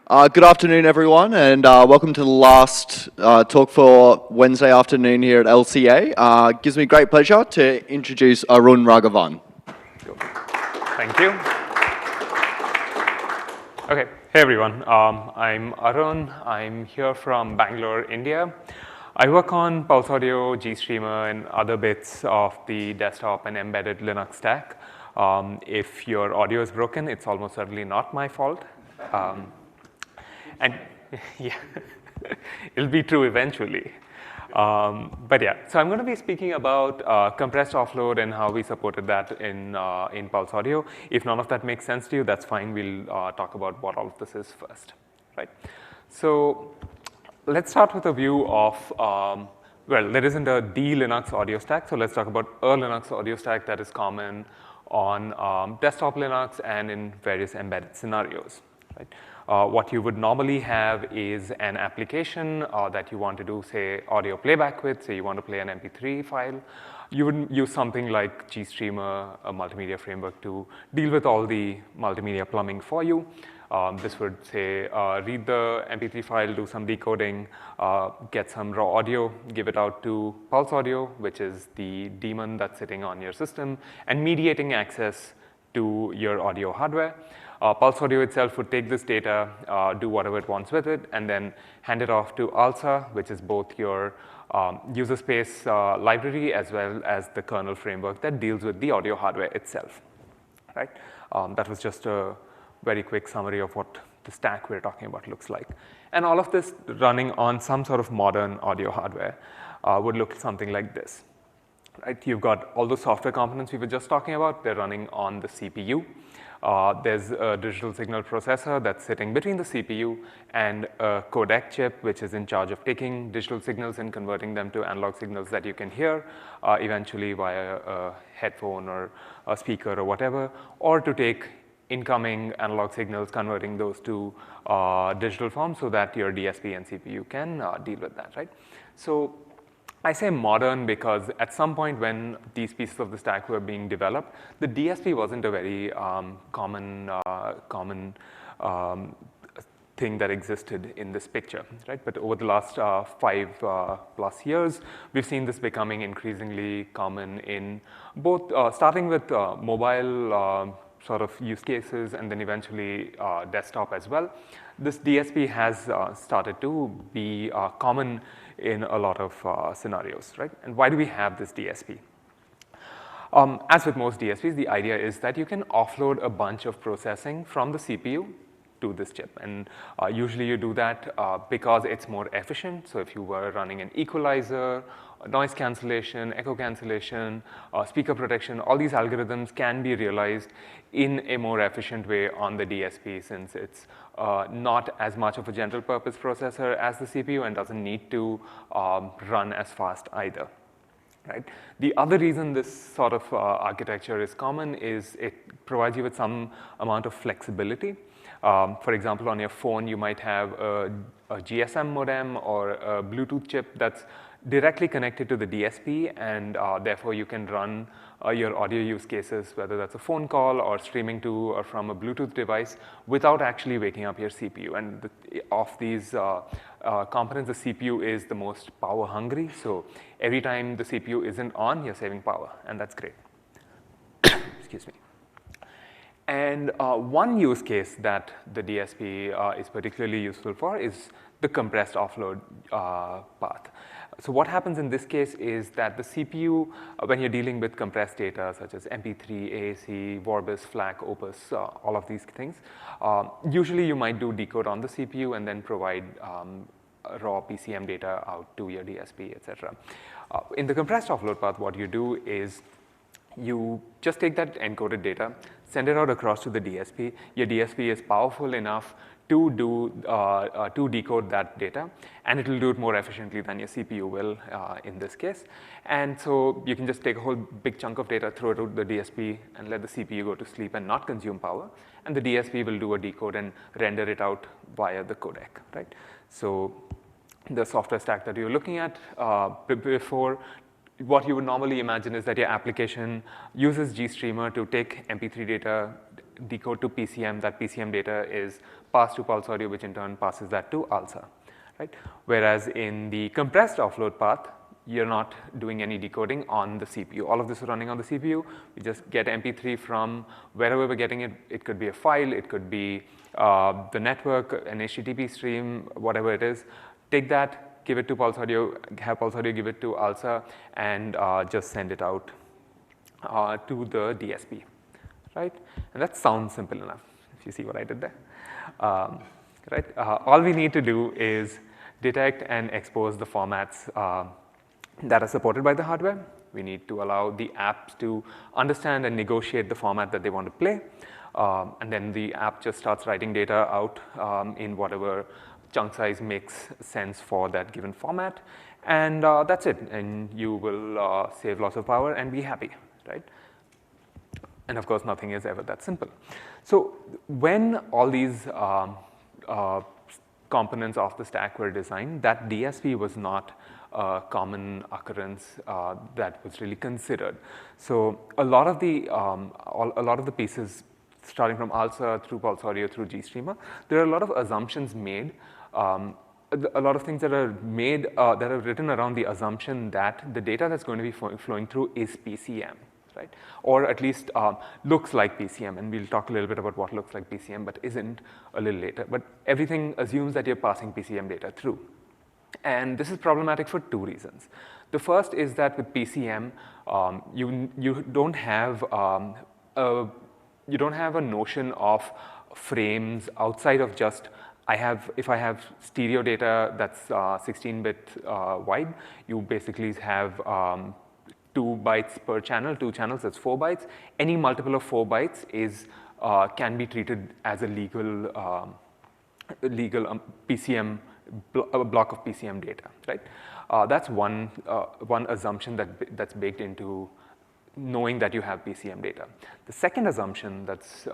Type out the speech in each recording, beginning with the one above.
Good afternoon, everyone, and welcome to the last talk for Wednesday afternoon here at LCA. Gives me great pleasure to introduce Arun Raghavan. Thank you. Okay, hey everyone. I'm Arun. I'm here from Bangalore, India. I work on PulseAudio, GStreamer, and other bits of the desktop and embedded Linux stack. If your audio is broken, it's almost certainly not my fault. And yeah, it'll be true eventually. But yeah, so I'm going to be speaking about compressed offload and how we supported that in PulseAudio. If none of that makes sense to you, that's fine. We'll talk about what all of this is first, right? So let's start with a view of, well, there isn't a D-Linux audio stack, so let's talk about a Linux audio stack that is common on desktop Linux and in various embedded scenarios, right? What you would normally have is an application that you want to do, say, audio playback with. Say you want to play an MP3 file. You would use something like GStreamer, a multimedia framework, to deal with all the multimedia plumbing for you. This would say read the MP3 file, do some decoding, get some raw audio, give it out to PulseAudio, which is the daemon that's sitting on your system, and mediating access to your audio hardware. PulseAudio itself would take this data, do whatever it wants with it, and then hand it off to ALSA, which is both your user space library as well as the kernel framework that deals with the audio hardware itself, right? That was just a very quick summary of what the stack we're talking about looks like. And all of this running on some sort of modern audio hardware would look something like this, right? You've got all the software components we were just talking about. They're running on the CPU. There's a digital signal processor that's sitting between the CPU and a codec chip, which is in charge of taking digital signals and converting them to analog signals that you can hear eventually via a headphone or a speaker or whatever, or to take incoming analog signals, converting those to digital form so that your DSP and CPU can deal with that, right? So I say modern because at some point when these pieces of the stack were being developed, the DSP wasn't a very common thing that existed in this picture, right? But over the last 5+ years, we've seen this becoming increasingly common in both, starting with mobile sort of use cases and then eventually desktop as well. This DSP has started to be common in a lot of scenarios, right? And why do we have this DSP? As with most DSPs, the idea is that you can offload a bunch of processing from the CPU to this chip. And usually you do that because it's more efficient. So if you were running an equalizer, noise cancellation, echo cancellation, speaker protection, all these algorithms can be realized in a more efficient way on the DSP, since it's not as much of a general purpose processor as the CPU and doesn't need to run as fast either, right? The other reason this sort of architecture is common is it provides you with some amount of flexibility. For example, on your phone, you might have a GSM modem or a Bluetooth chip that's directly connected to the DSP, and therefore you can run your audio use cases, whether that's a phone call or streaming to or from a Bluetooth device, without actually waking up your CPU. And of these components, the CPU is the most power hungry. So every time the CPU isn't on, you're saving power, and that's great. Excuse me. And one use case that the DSP is particularly useful for is the compressed offload path. So what happens in this case is that the CPU, when you're dealing with compressed data such as MP3, AAC, Vorbis, FLAC, Opus, all of these things, usually you might do decode on the CPU and then provide raw PCM data out to your DSP, etc. In the compressed offload path, what you do is you just take that encoded data, send it out across to the DSP. Your DSP is powerful enough to decode that data, and it will do it more efficiently than your CPU will in this case. And so you can just take a whole big chunk of data, throw it to the DSP, and let the CPU go to sleep and not consume power. And the DSP will do a decode and render it out via the codec, right? So the software stack that you're looking at before, what you would normally imagine is that your application uses GStreamer to take MP3 data, decode to PCM. That PCM data is passed to PulseAudio, which in turn passes that to ALSA, right? Whereas in the compressed offload path, you're not doing any decoding on the CPU. All of this is running on the CPU. We just get MP3 from wherever we're getting it. It could be a file, it could be the network, an HTTP stream, whatever it is. Take that, give it to PulseAudio, have PulseAudio give it to ALSA, and just send it out to the DSP, right? And that sounds simple enough, if you see what I did there. Right? All we need to do is detect and expose the formats that are supported by the hardware. We need to allow the apps to understand and negotiate the format that they want to play. And then the app just starts writing data out in whatever chunk size makes sense for that given format. And that's it. And you will save lots of power and be happy, right? And of course, nothing is ever that simple. So when all these components of the stack were designed, that DSP was not a common occurrence that was really considered. So a lot of the pieces, starting from ALSA through PulseAudio through GStreamer, there are a lot of assumptions made. A lot of things that are made that are written around the assumption that the data that's going to be flowing through is PCM. Right? Or at least looks like PCM, and we'll talk a little bit about what looks like PCM but isn't a little later. But everything assumes that you're passing PCM data through. And this is problematic for two reasons. The first is that with PCM, you don't have a notion of frames outside of just if I have stereo data that's 16-bit wide, you basically have 2 bytes per channel, 2 channels, that's 4 bytes. Any multiple of 4 bytes can be treated as a legal PCM, a block of PCM data, right? That's one assumption that's baked into knowing that you have PCM data. The second assumption that's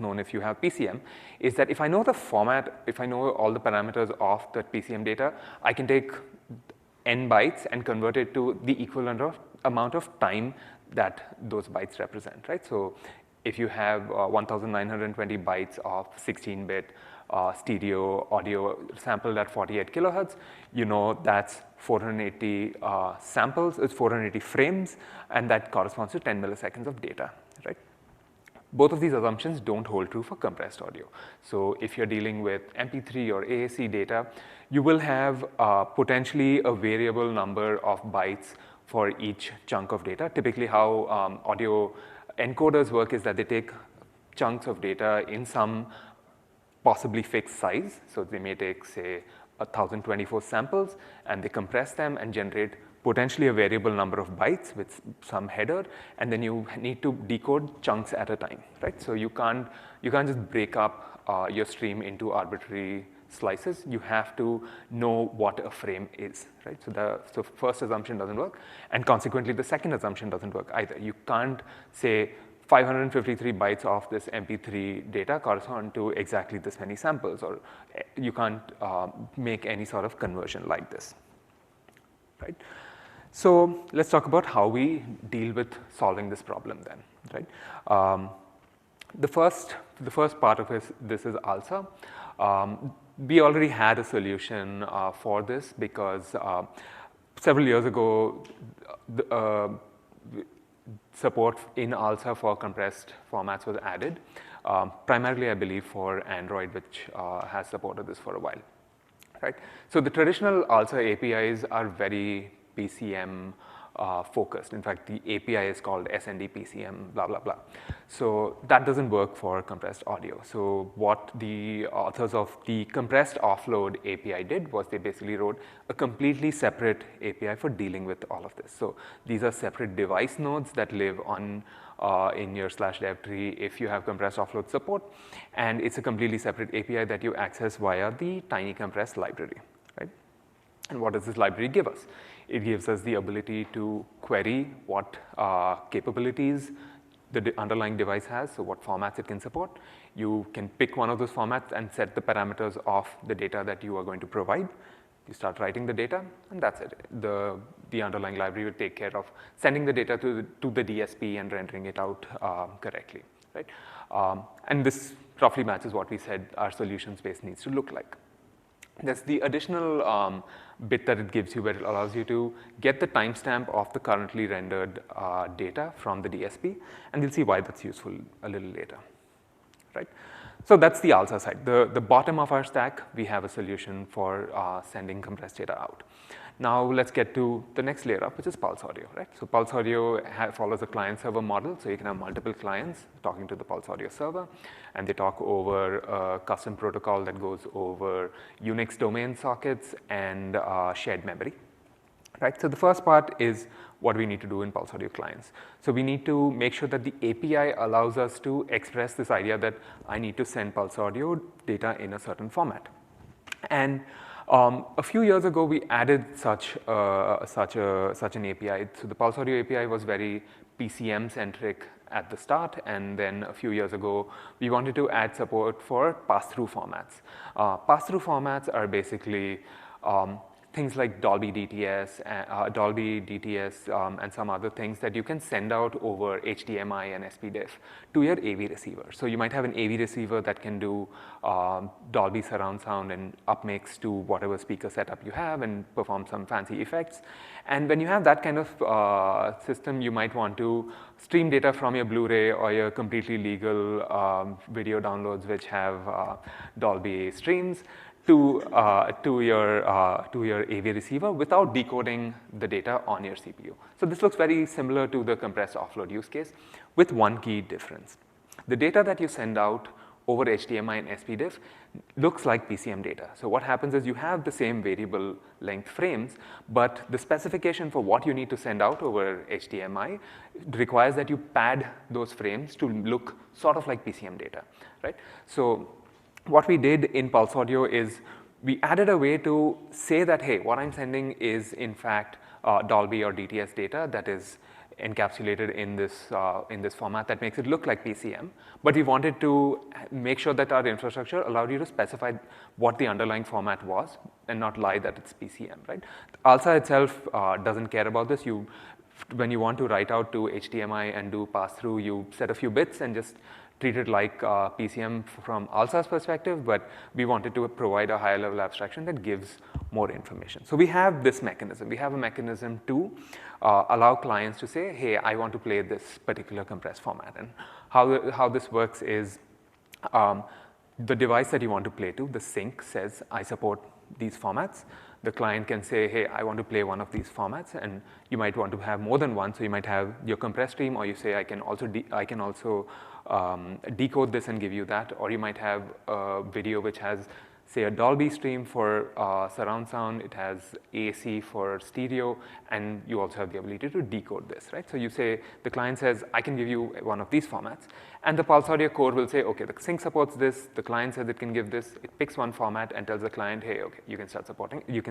known if you have PCM is that if I know the format, if I know all the parameters of that PCM data, I can take n bytes and convert it to the equivalent of amount of time that those bytes represent, right? So if you have 1,920 bytes of 16-bit stereo audio sampled at 48 kilohertz, you know that's 480 samples, it's 480 frames, and that corresponds to 10 milliseconds of data, right? Both of these assumptions don't hold true for compressed audio. So if you're dealing with MP3 or AAC data, you will have potentially a variable number of bytes for each chunk of data. Typically how audio encoders work is that they take chunks of data in some possibly fixed size. So they may take, say, 1,024 samples, and they compress them and generate potentially a variable number of bytes with some header, and then you need to decode chunks at a time, right? So you can't just break up your stream into arbitrary slices. You have to know what a frame is, right? So the first assumption doesn't work, and consequently the second assumption doesn't work either. You can't say 553 bytes of this MP3 data correspond to exactly this many samples, or you can't make any sort of conversion like this, right? So let's talk about how we deal with solving this problem then, right? The first part of this is ALSA. We already had a solution for this because several years ago, support in ALSA for compressed formats was added, primarily I believe for Android, which has supported this for a while, right? So the traditional ALSA APIs are very PCM focused. In fact, the API is called SND PCM, blah, blah, blah. So that doesn't work for compressed audio. So what the authors of the compressed offload API did was they basically wrote a completely separate API for dealing with all of this. So these are separate device nodes that live on in your /dev tree if you have compressed offload support. And it's a completely separate API that you access via the tiny compressed library, right? And what does this library give us? It gives us the ability to query what capabilities the underlying device has, so what formats it can support. You can pick one of those formats and set the parameters of the data that you are going to provide. You start writing the data, and that's it. The underlying library will take care of sending the data to the DSP and rendering it out correctly, right? And this roughly matches what we said our solution space needs to look like. There's the additional bit that it gives you where it allows you to get the timestamp of the currently rendered data from the DSP, and we'll see why that's useful a little later, right? So that's the ALSA side. The bottom of our stack, we have a solution for sending compressed data out. Now let's get to the next layer up, which is PulseAudio, right? So PulseAudio follows a client-server model, so you can have multiple clients talking to the PulseAudio server, and they talk over a custom protocol that goes over Unix domain sockets and shared memory, right? So the first part is what we need to do in PulseAudio clients. So we need to make sure that the API allows us to express this idea that I need to send PulseAudio data in a certain format. And a few years ago, we added such an API. So the PulseAudio API was very PCM-centric at the start, and then a few years ago, we wanted to add support for pass-through formats. Pass-through formats are basically things like Dolby DTS, and some other things that you can send out over HDMI and SPDIF to your AV receiver. So you might have an AV receiver that can do Dolby surround sound and upmix to whatever speaker setup you have and perform some fancy effects. And when you have that kind of system, you might want to stream data from your Blu-ray or your completely legal video downloads which have Dolby streams to your AV receiver without decoding the data on your CPU. So this looks very similar to the compressed offload use case with one key difference. The data that you send out over HDMI and SPDIF looks like PCM data. So what happens is you have the same variable length frames, but the specification for what you need to send out over HDMI requires that you pad those frames to look sort of like PCM data, right? So what we did in PulseAudio is we added a way to say that, hey, what I'm sending is in fact Dolby or DTS data that is encapsulated in this format that makes it look like PCM. But we wanted to make sure that our infrastructure allowed you to specify what the underlying format was and not lie that it's PCM, right? ALSA itself doesn't care about this. When you want to write out to HDMI and do pass-through, you set a few bits and just treat it like PCM from ALSA's perspective, but we wanted to provide a higher level abstraction that gives more information. So we have this mechanism. We have a mechanism to allow clients to say, hey, I want to play this particular compressed format. And how this works is the device that you want to play to, the sync says, I support these formats. The client can say, hey, I want to play one of these formats, and you might want to have more than one. So you might have your compressed stream, or you say, I can also decode this and give you that. Or you might have a video which has, say, a Dolby stream for surround sound. It has AC for stereo, and you also have the ability to decode this, right? So you say, the client says, I can give you one of these formats. And the PulseAudio core will say, OK, the sync supports this. The client says it can give this. It picks one format and tells the client, hey, OK, you can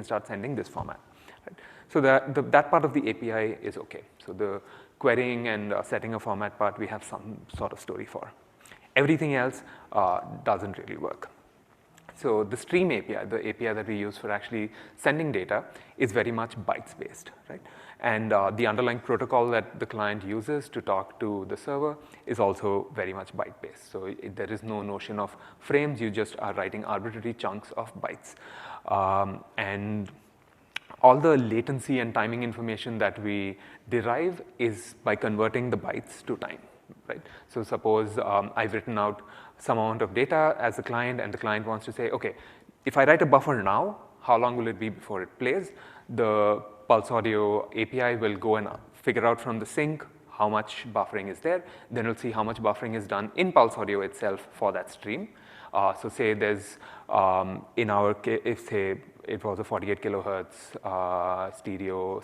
start sending this format. Right? So that part of the API is OK. So the querying and setting a format part, we have some sort of story for. Everything else doesn't really work. So the stream API, the API that we use for actually sending data, is very much bytes-based, right? And the underlying protocol that the client uses to talk to the server is also very much byte-based. So there is no notion of frames. You just are writing arbitrary chunks of bytes. And all the latency and timing information that we derive is by converting the bytes to time, right? So suppose I've written out some amount of data as a client, and the client wants to say, OK, if I write a buffer now, how long will it be before it plays? The PulseAudio API will go and figure out from the sync how much buffering is there. Then it'll see how much buffering is done in PulseAudio itself for that stream. So say there's, in our case, if say it was a 48 kilohertz stereo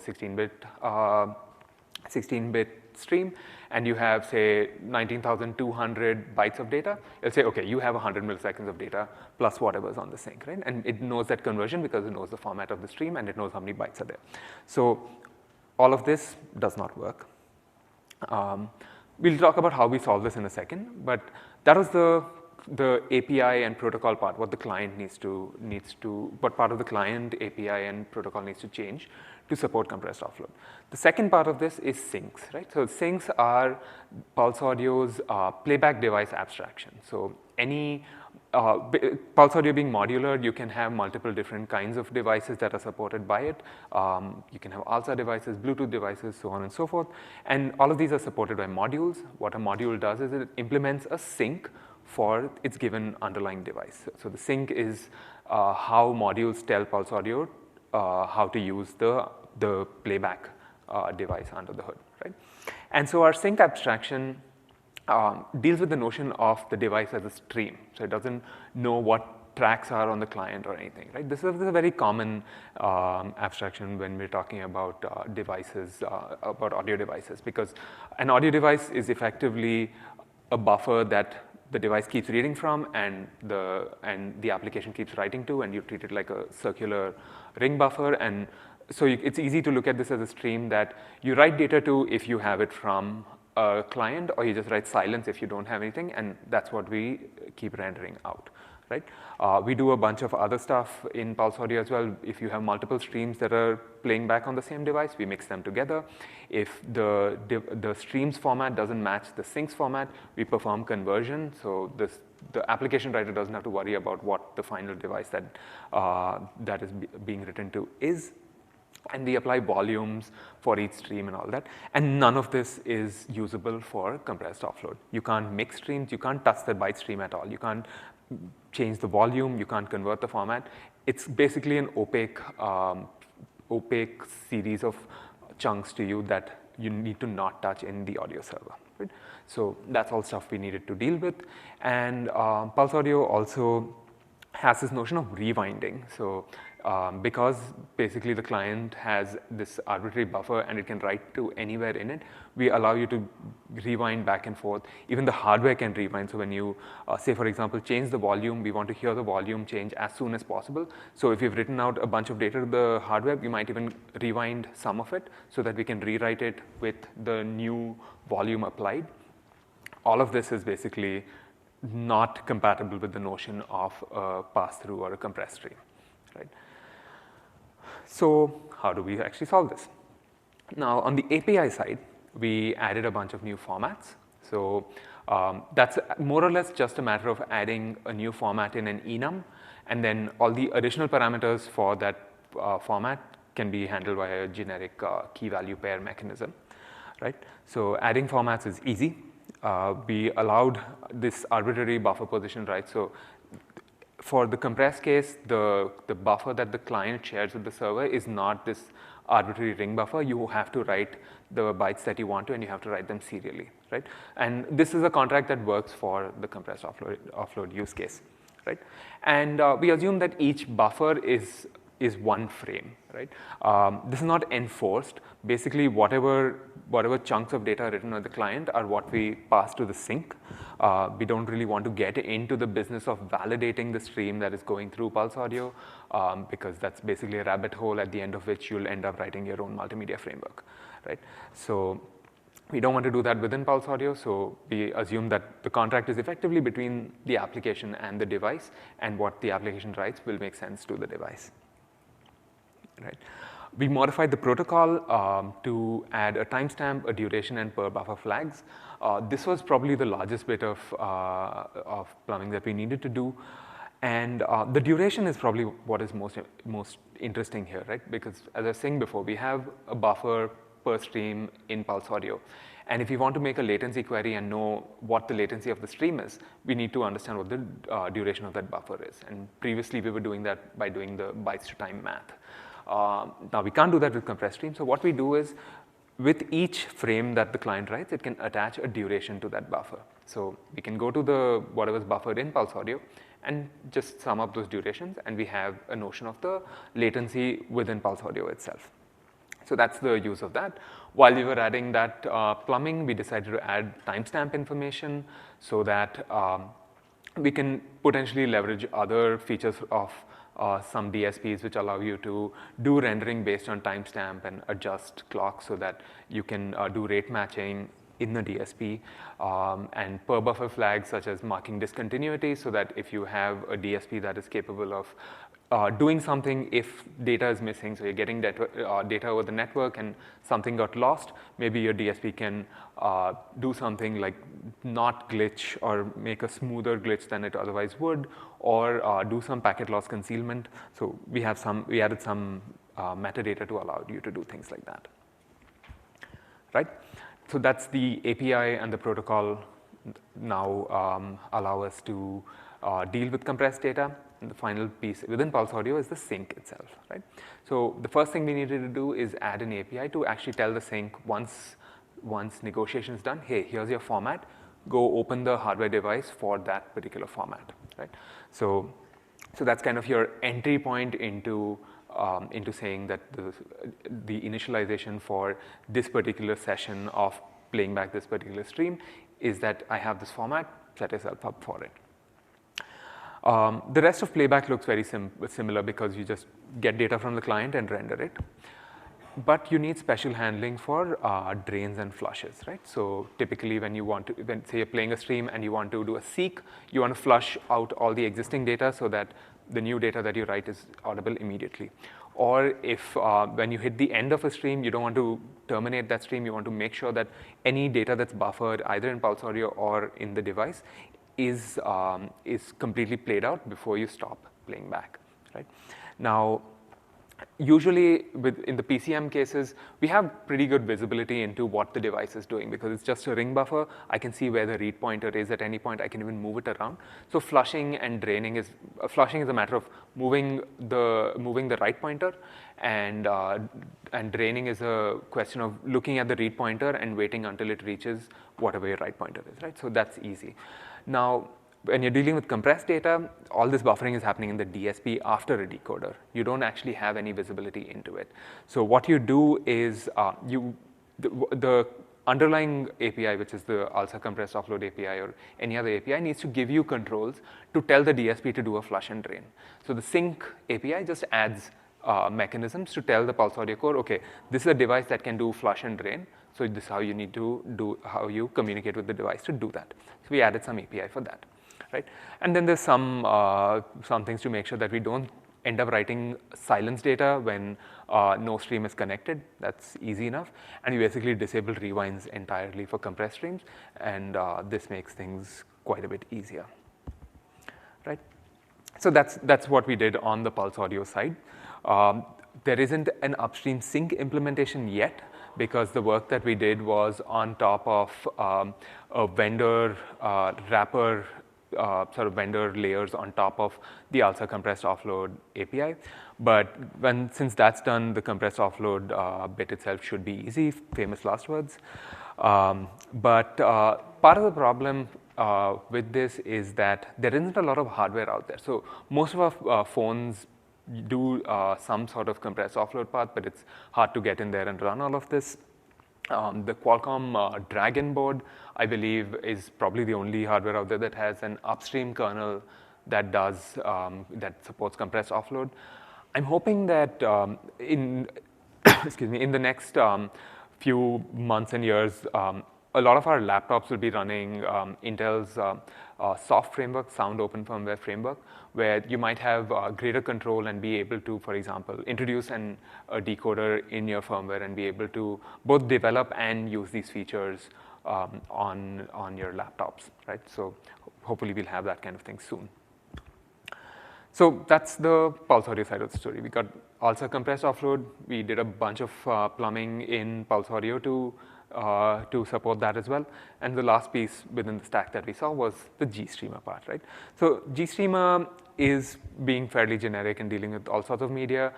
16-bit stream, and you have, say, 19,200 bytes of data, it'll say, OK, you have 100 milliseconds of data plus whatever's on the sync, right? And it knows that conversion because it knows the format of the stream, and it knows how many bytes are there. So all of this does not work. We'll talk about how we solve this in a second, but that was the the API and protocol part, what the client what part of the client API and protocol needs to change to support compressed offload. The second part of this is syncs, right? So syncs are PulseAudio's playback device abstraction. So any PulseAudio being modular, you can have multiple different kinds of devices that are supported by it. You can have ALSA devices, Bluetooth devices, so on and so forth. And all of these are supported by modules. What a module does is it implements a sync for its given underlying device. So the sync is how modules tell PulseAudio how to use the playback device under the hood, right? And so our sync abstraction deals with the notion of the device as a stream. So it doesn't know what tracks are on the client or anything, right? This is a very common abstraction when we're talking about devices, about audio devices, because an audio device is effectively a buffer that the device keeps reading from and the application keeps writing to, and you treat it like a circular ring buffer. And so it's easy to look at this as a stream that you write data to if you have it from a client, or you just write silence if you don't have anything, and that's what we keep rendering out, right? We do a bunch of other stuff in PulseAudio as well. If you have multiple streams that are playing back on the same device, we mix them together. If the streams format doesn't match the syncs format, we perform conversion. So the application writer doesn't have to worry about what the final device that is being written to is. And we apply volumes for each stream and all that. And none of this is usable for compressed offload. You can't mix streams. You can't touch the byte stream at all. You can't change the volume. You can't convert the format. It's basically an opaque series of chunks to you that you need to not touch in the audio server, right? So that's all stuff we needed to deal with. And PulseAudio also has this notion of rewinding. So because basically the client has this arbitrary buffer and it can write to anywhere in it, we allow you to rewind back and forth. Even the hardware can rewind. So when you say, for example, change the volume, we want to hear the volume change as soon as possible. So if you've written out a bunch of data to the hardware, we might even rewind some of it so that we can rewrite it with the new volume applied. All of this is basically not compatible with the notion of a pass-through or a compressed stream, right? So how do we actually solve this? Now, on the API side, we added a bunch of new formats. So that's more or less just a matter of adding a new format in an enum, and then all the additional parameters for that format can be handled by a generic key-value pair mechanism, right? So adding formats is easy. We allowed this arbitrary buffer position, right? So for the compressed case, the buffer that the client shares with the server is not this arbitrary ring buffer. You have to write the bytes that you want to, and you have to write them serially, right? And this is a contract that works for the compressed offload use case, right? And we assume that each buffer is one frame, right? This is not enforced. Basically, whatever chunks of data written on the client are what we pass to the sync. We don't really want to get into the business of validating the stream that is going through PulseAudio, because that's basically a rabbit hole at the end of which you'll end up writing your own multimedia framework, right? So we don't want to do that within PulseAudio, so we assume that the contract is effectively between the application and the device, and what the application writes will make sense to the device, right? We modified the protocol to add a timestamp, a duration, and per buffer flags. This was probably the largest bit of plumbing that we needed to do. And the duration is probably what is most interesting here, right? Because as I was saying before, we have a buffer per stream in PulseAudio. And if we want to make a latency query and know what the latency of the stream is, we need to understand what the duration of that buffer is. And previously, we were doing that by doing the bytes to time math. Now, we can't do that with compressed stream. So what we do is, with each frame that the client writes, it can attach a duration to that buffer. So we can go to whatever's buffered in PulseAudio and just sum up those durations, and we have a notion of the latency within PulseAudio itself. So that's the use of that. While we were adding that plumbing, we decided to add timestamp information so that we can potentially leverage other features of some DSPs which allow you to do rendering based on timestamp and adjust clock so that you can do rate matching in the DSP, and per buffer flags such as marking discontinuity, so that if you have a DSP that is capable of doing something if data is missing, so you're getting data over the network and something got lost, maybe your DSP can do something like not glitch or make a smoother glitch than it otherwise would, or do some packet loss concealment. So we added some metadata to allow you to do things like that, right? So that's the API, and the protocol now allow us to deal with compressed data. And the final piece within PulseAudio is the sync itself, right? So the first thing we needed to do is add an API to actually tell the sync once negotiation is done, hey, here's your format, go open the hardware device for that particular format, right? So that's kind of your entry point into saying that the initialization for this particular session of playing back this particular stream is that I have this format, set yourself up for it. The rest of playback looks very similar because you just get data from the client and render it. But you need special handling for drains and flushes, right? So typically when say you're playing a stream and you want to do a seek, you want to flush out all the existing data so that the new data that you write is audible immediately. Or if when you hit the end of a stream, you don't want to terminate that stream, you want to make sure that any data that's buffered either in PulseAudio or in the device is completely played out before you stop playing back, right? Now, usually in the PCM cases, we have pretty good visibility into what the device is doing because it's just a ring buffer. I can see where the read pointer is at any point. I can even move it around. So flushing and draining is a matter of moving the right pointer, and draining is a question of looking at the read pointer and waiting until it reaches whatever your right pointer is, right? So that's easy. Now, when you're dealing with compressed data, all this buffering is happening in the DSP after a decoder. You don't actually have any visibility into it. So what you do is the underlying API, which is the uncompressed offload API or any other API, needs to give you controls to tell the DSP to do a flush and drain. So the sync API just adds mechanisms to tell the PulseAudio core, okay, this is a device that can do flush and drain. So this is how you need to how you communicate with the device to do that. So we added some API for that, right? And then there's some things to make sure that we don't end up writing silence data when no stream is connected. That's easy enough. And we basically disable rewinds entirely for compressed streams, and this makes things quite a bit easier, right? So that's what we did on the PulseAudio side. There isn't an upstream sync implementation yet, because the work that we did was on top of a vendor wrapper, sort of vendor layers on top of the compressed offload API. But since that's done, the compressed offload bit itself should be easy, famous last words. But part of the problem with this is that there isn't a lot of hardware out there. So most of our phones do some sort of compressed offload path, but it's hard to get in there and run all of this. The Qualcomm Dragon board, I believe, is probably the only hardware out there that has an upstream kernel that does that supports compressed offload. I'm hoping that in the next few months and years, a lot of our laptops will be running Intel's soft framework, sound open firmware framework, where you might have greater control and be able to, for example, introduce a decoder in your firmware and be able to both develop and use these features on your laptops, right? So hopefully we'll have that kind of thing soon. So that's the PulseAudio side of the story. We got also compressed offload. We did a bunch of plumbing in PulseAudio to support that as well. And the last piece within the stack that we saw was the GStreamer part, right? So GStreamer is being fairly generic and dealing with all sorts of media.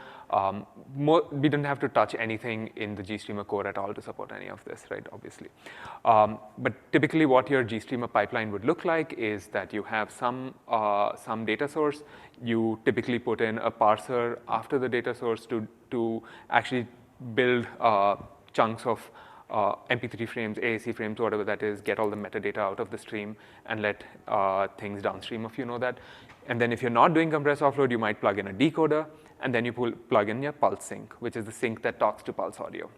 We didn't have to touch anything in the GStreamer core at all to support any of this, right, obviously. But typically what your GStreamer pipeline would look like is that you have some data source. You typically put in a parser after the data source to actually build chunks of MP3 frames, AAC frames, whatever that is, get all the metadata out of the stream and let things downstream if you know that. And then if you're not doing compressed offload, you might plug in a decoder, and then you plug in your pulse sync, which is the sync that talks to PulseAudio,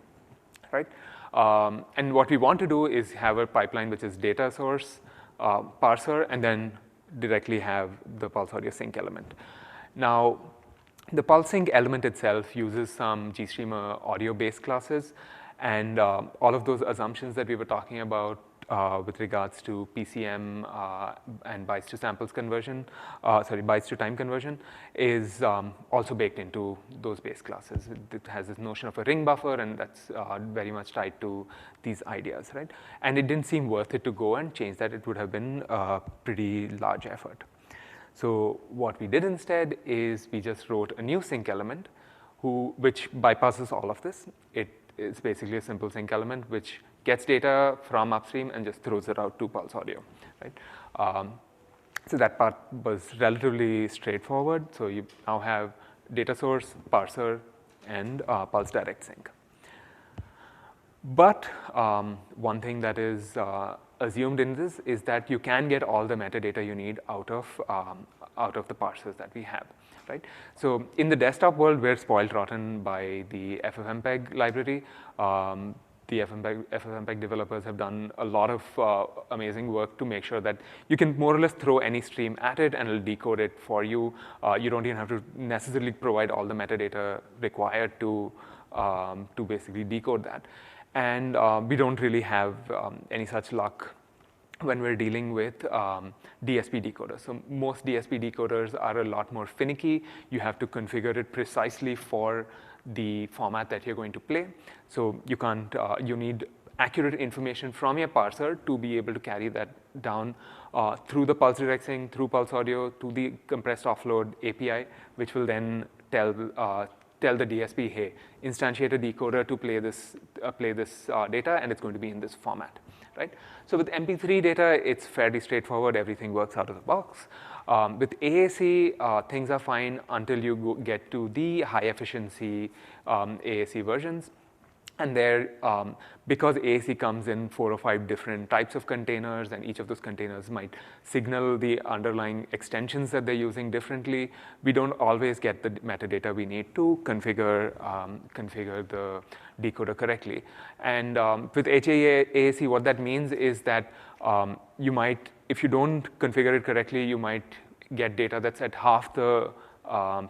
right? And what we want to do is have a pipeline which is data source, parser, and then directly have the PulseAudio sync element. Now, the PulseSync element itself uses some GStreamer audio-based classes, and all of those assumptions that we were talking about with regards to PCM and bytes to samples conversion, bytes to time conversion, is also baked into those base classes. It has this notion of a ring buffer, and that's very much tied to these ideas, right? And it didn't seem worth it to go and change that. It would have been a pretty large effort. So what we did instead is we just wrote a new sync element which bypasses all of this. It is basically a simple sync element which gets data from upstream and just throws it out to PulseAudio, right? So that part was relatively straightforward. So you now have data source, parser, and pulse direct sync. But one thing that is assumed in this is that you can get all the metadata you need out of the parsers that we have, right? So in the desktop world, we're spoiled rotten by the FFmpeg library. The FFmpeg developers have done a lot of amazing work to make sure that you can more or less throw any stream at it and it'll decode it for you. You don't even have to necessarily provide all the metadata required to basically decode that. And we don't really have any such luck when we're dealing with DSP decoders. So most DSP decoders are a lot more finicky. You have to configure it precisely for the format that you're going to play. So you can't, you need accurate information from your parser to be able to carry that down through the pulse direct sync, through PulseAudio, to the compressed offload API, which will then tell the DSP, hey, instantiate a decoder to play this data, and it's going to be in this format, right? So with MP3 data, it's fairly straightforward. Everything works out of the box. With AAC, things are fine until you get to the high efficiency AAC versions. And there, because AAC comes in 4 or 5 different types of containers, and each of those containers might signal the underlying extensions that they're using differently, we don't always get the metadata we need to configure the decoder correctly. And with HAAC, what that means is that you might, if you don't configure it correctly, you might get data that's at half the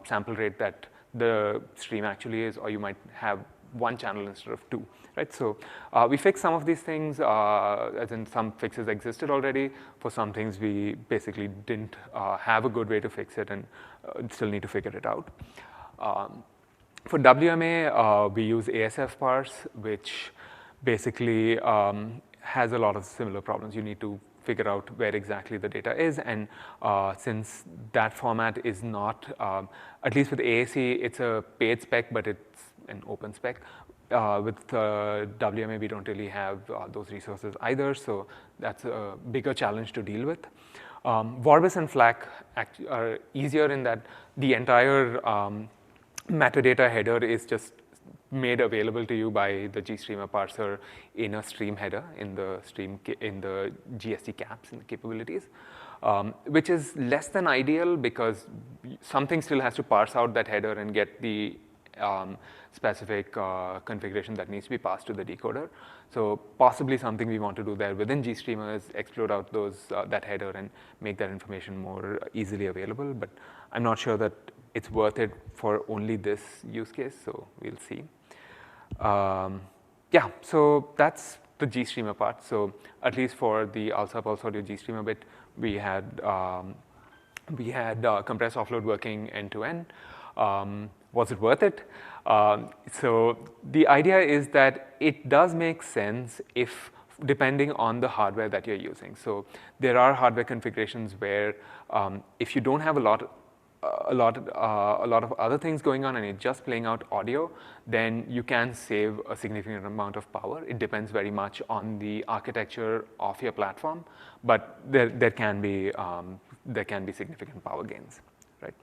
sample rate that the stream actually is, or you might have 1 channel instead of 2, right? So we fixed some of these things, as in some fixes existed already. For some things, we basically didn't have a good way to fix it and still need to figure it out. For WMA, we use ASF parse, which basically has a lot of similar problems. You need to figure out where exactly the data is, and since that format is not, at least with AAC, it's a paid spec, but it's an open spec. With WMA, we don't really have those resources either, so that's a bigger challenge to deal with. Vorbis and FLAC are easier in that the entire metadata header is just made available to you by the GStreamer parser in a stream header in the GST caps and the capabilities, which is less than ideal because something still has to parse out that header and get the specific configuration that needs to be passed to the decoder. So possibly something we want to do there within GStreamer is explode out that header and make that information more easily available. But I'm not sure that it's worth it for only this use case, so we'll see. Yeah, so that's the GStreamer part. So at least for the PulseAudio GStreamer bit, we had compressed offload working end to end. Was it worth it? So the idea is that it does make sense if, depending on the hardware that you're using. So there are hardware configurations where if you don't have a lot of other things going on and you're just playing out audio, then you can save a significant amount of power. It depends very much on the architecture of your platform, but there can be significant power gains, right?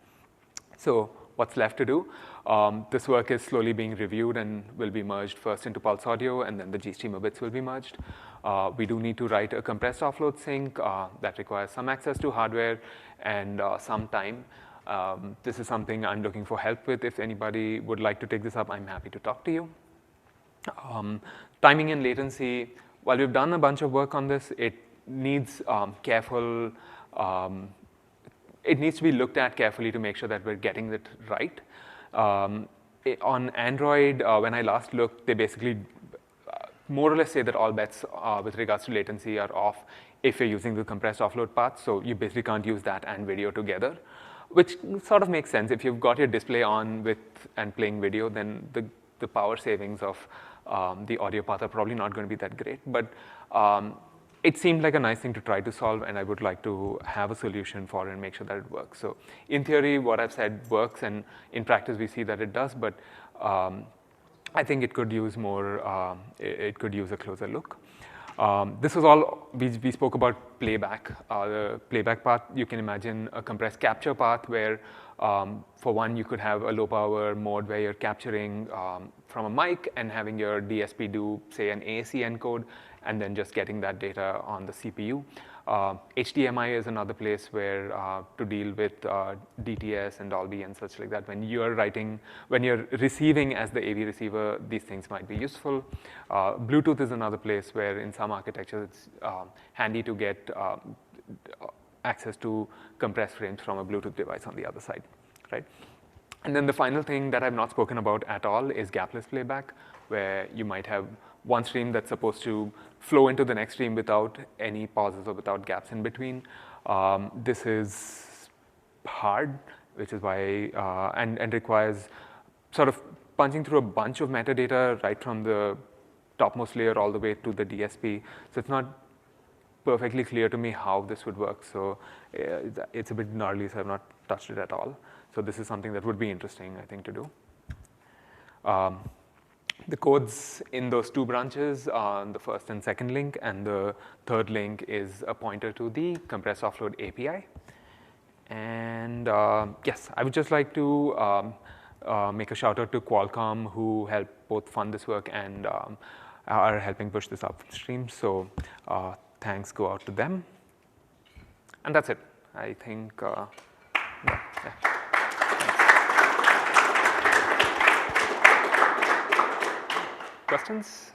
So what's left to do? This work is slowly being reviewed and will be merged first into PulseAudio, and then the GStreamer bits will be merged. We do need to write a compressed offload sync that requires some access to hardware and some time. This is something I'm looking for help with. If anybody would like to take this up, I'm happy to talk to you. Timing and latency, while we've done a bunch of work on this, it needs careful, it needs to be looked at carefully to make sure that we're getting it right. On Android, when I last looked, they basically more or less say that all bets with regards to latency are off if you're using the compressed offload path. So you basically can't use that and video together, which sort of makes sense. If you've got your display on with and playing video, then the power savings of the audio path are probably not going to be that great. But it seemed like a nice thing to try to solve, and I would like to have a solution for it and make sure that it works. So in theory, what I've said works, and in practice, we see that it does. But I think it could use more. It could use a closer look. This was all we spoke about playback. The playback path, you can imagine a compressed capture path where, for one, you could have a low power mode where you're capturing from a mic and having your DSP do, say, an AAC encode, and then just getting that data on the CPU. HDMI is another place where to deal with DTS and Dolby and such like that. When you're receiving as the AV receiver, these things might be useful. Bluetooth is another place where in some architectures it's handy to get access to compressed frames from a Bluetooth device on the other side, right? And then the final thing that I've not spoken about at all is gapless playback, where you might have one stream that's supposed to flow into the next stream without any pauses or without gaps in between. This is hard, which is why, and requires sort of punching through a bunch of metadata right from the topmost layer all the way to the DSP. So it's not perfectly clear to me how this would work. So it's a bit gnarly, so I've not touched it at all. So this is something that would be interesting, I think, to do. The codes in those two branches are the first and second link, and the third link is a pointer to the compressed offload API. And yes, I would just like to make a shout out to Qualcomm, who helped both fund this work and are helping push this upstream. So thanks go out to them. And that's it. I think, yeah. Questions?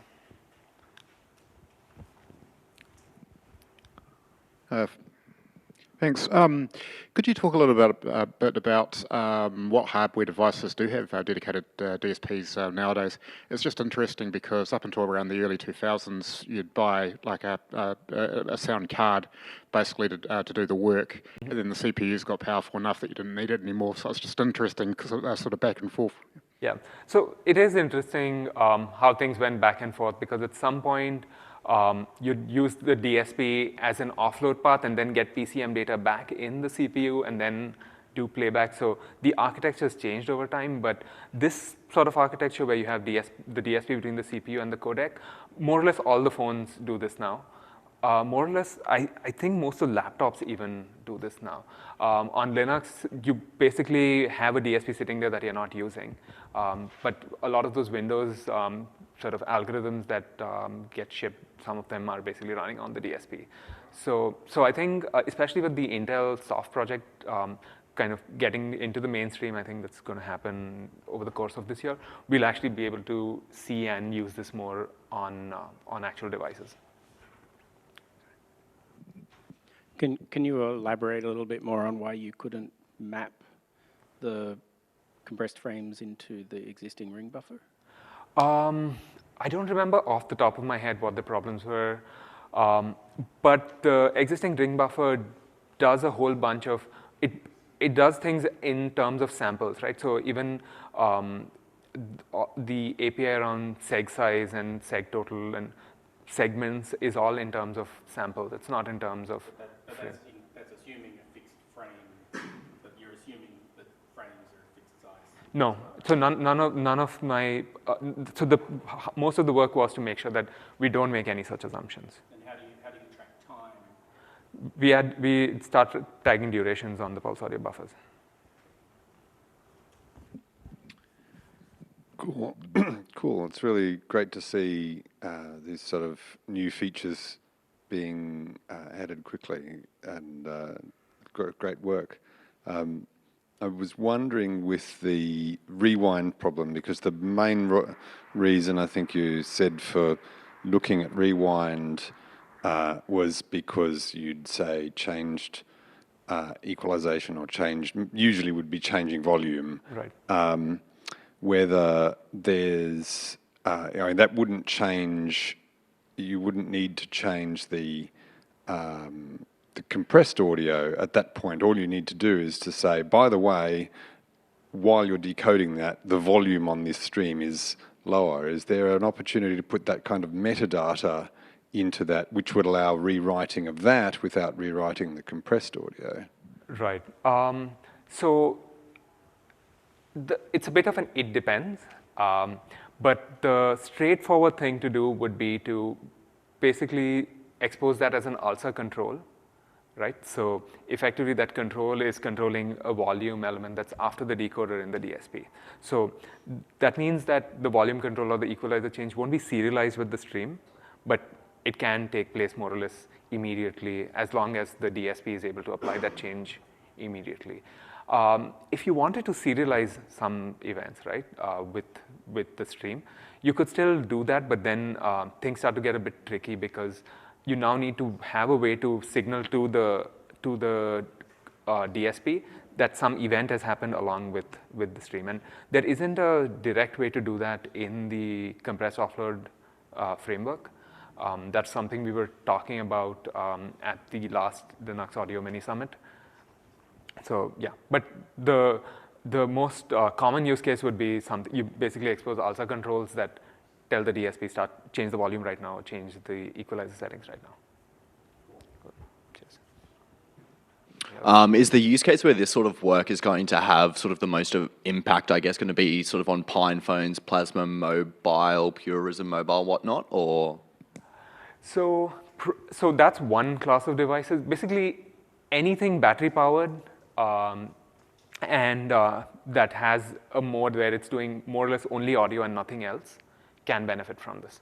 Thanks. Could you talk a little bit about what hardware devices do have dedicated DSPs nowadays? It's just interesting because up until around the early 2000s, you'd buy like a sound card basically to do the work, and then the CPUs got powerful enough that you didn't need it anymore. So it's just interesting because they're sort of back and forth. Yeah, so it is interesting how things went back and forth, because at some point you'd use the DSP as an offload path and then get PCM data back in the CPU and then do playback. So the architecture has changed over time, but this sort of architecture where you have the DSP between the CPU and the codec, more or less all the phones do this now. More or less, I think most of the laptops even do this now. On Linux, you basically have a DSP sitting there that you're not using. But a lot of those Windows sort of algorithms that get shipped, some of them are basically running on the DSP. So I think, especially with the Intel soft project kind of getting into the mainstream, I think that's going to happen over the course of this year. We'll actually be able to see and use this more on actual devices. Can you elaborate a little bit more on why you couldn't map the compressed frames into the existing ring buffer? I don't remember off the top of my head what the problems were, but the existing ring buffer does a whole bunch of, it does things in terms of samples, right? So even the API around seg size and seg total and segments is all in terms of samples. It's not in terms of. But that's assuming a fixed frame. But you're assuming that frames are a fixed size. No. So none of my. So most of the work was to make sure that we don't make any such assumptions. And how do you track time? We started tagging durations on the PulseAudio buffers. Cool. Cool. It's really great to see these sort of new features being added quickly, and great work. I was wondering with the rewind problem, because the main reason I think you said for looking at rewind was because you'd say changed equalization or changed, usually would be changing volume. Right. Whether there's, that wouldn't change, you wouldn't need to change the compressed audio at that point. All you need to do is to say, by the way, while you're decoding that, the volume on this stream is lower. Is there an opportunity to put that kind of metadata into that, which would allow rewriting of that without rewriting the compressed audio? Right. So it's a bit of an it depends, but the straightforward thing to do would be to basically expose that as an ALSA control, right? So effectively that control is controlling a volume element that's after the decoder in the DSP. So that means that the volume control or the equalizer change won't be serialized with the stream, but it can take place more or less immediately as long as the DSP is able to apply that change immediately. If you wanted to serialize some events, right, with the stream, you could still do that, but then things start to get a bit tricky because you now need to have a way to signal to the DSP that some event has happened along with the stream. And there isn't a direct way to do that in the compressed offload framework. That's something we were talking about at the last Linux Audio Mini Summit. So yeah, but the most common use case would be something, you basically expose ALSA controls that tell the DSP change the volume right now, or change the equalizer settings right now. Cheers. Is the use case where this sort of work is going to have sort of the most impact, I guess, going to be sort of on Pine phones, Plasma Mobile, Purism Mobile, whatnot, or? So that's one class of devices. Basically, anything battery powered and that has a mode where it's doing more or less only audio and nothing else can benefit from this.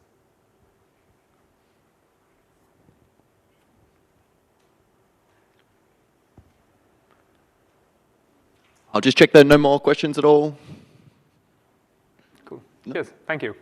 I'll just check there are no more questions at all. Cool. Yes, thank you.